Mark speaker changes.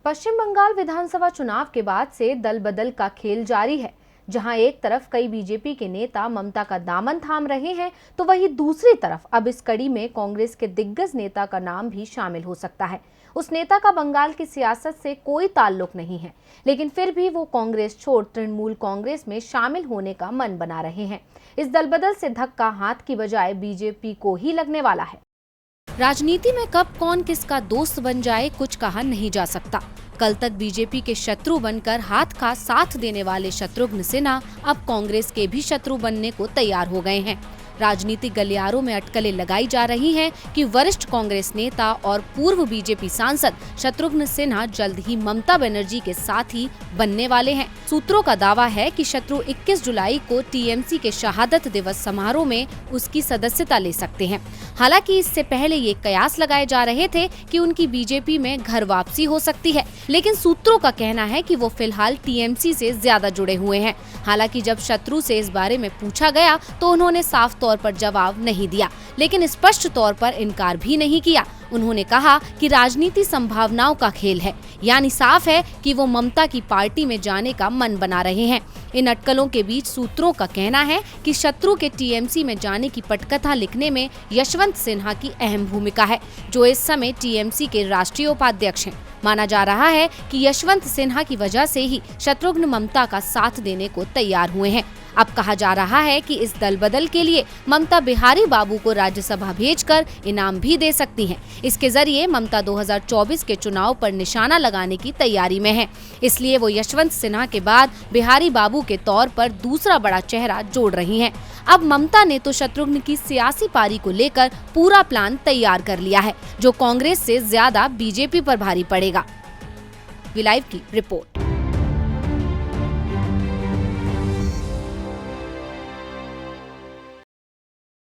Speaker 1: पश्चिम बंगाल विधानसभा चुनाव के बाद से दल बदल का खेल जारी है। जहां एक तरफ कई बीजेपी के नेता ममता का दामन थाम रहे हैं, तो वहीं दूसरी तरफ अब इस कड़ी में कांग्रेस के दिग्गज नेता का नाम भी शामिल हो सकता है। उस नेता का बंगाल की सियासत से कोई ताल्लुक नहीं है, लेकिन फिर भी वो कांग्रेस छोड़ तृणमूल कांग्रेस में शामिल होने का मन बना रहे हैं। इस दल बदल से धक्का हाथ की बजाय बीजेपी को ही लगने वाला है। राजनीति में कब कौन किसका दोस्त बन जाए कुछ कहा नहीं जा सकता। कल तक बीजेपी के शत्रु बनकर हाथ का साथ देने वाले शत्रुघ्न सिन्हा अब कांग्रेस के भी शत्रु बनने को तैयार हो गए हैं। राजनीतिक गलियारों में अटकलें लगाई जा रही हैं कि वरिष्ठ कांग्रेस नेता और पूर्व बीजेपी सांसद शत्रुघ्न सिन्हा जल्द ही ममता बनर्जी के साथ ही बनने वाले हैं। सूत्रों का दावा है कि शत्रु 21 जुलाई को टीएमसी के शहादत दिवस समारोह में उसकी सदस्यता ले सकते हैं। हालांकि इससे पहले ये कयास लगाए जा रहे थे कि उनकी बीजेपी में घर वापसी हो सकती है, लेकिन सूत्रों का कहना है कि वो फिलहाल टीएमसी से ज्यादा जुड़े हुए हैं। हालांकि जब शत्रु से इस बारे में पूछा गया तो उन्होंने साफ तौर पर जवाब नहीं दिया, लेकिन स्पष्ट तौर पर इनकार भी नहीं किया। उन्होंने कहा कि राजनीति संभावनाओं का खेल है, यानी साफ है कि वो ममता की पार्टी में जाने का मन बना रहे हैं। इन अटकलों के बीच सूत्रों का कहना है कि शत्रु के टीएमसी में जाने की पटकथा लिखने में यशवंत सिन्हा की अहम भूमिका है, जो इस समय टीएमसी के राष्ट्रीय उपाध्यक्ष हैं। माना जा रहा है कि यशवंत सिन्हा की वजह से ही शत्रुघ्न ममता का साथ देने को तैयार हुए हैं। अब कहा जा रहा है कि इस दल बदल के लिए ममता बिहारी बाबू को राज्यसभा भेजकर इनाम भी दे सकती हैं। इसके जरिए ममता 2024 के चुनाव पर निशाना लगाने की तैयारी में है, इसलिए वो यशवंत सिन्हा के बाद बिहारी बाबू के तौर पर दूसरा बड़ा चेहरा जोड़ रही हैं। अब ममता ने तो शत्रुघ्न की सियासी पारी को लेकर पूरा प्लान तैयार कर लिया है, जो कांग्रेस से ज्यादा बीजेपी पर भारी पड़ेगा। वी लाइव की रिपोर्ट।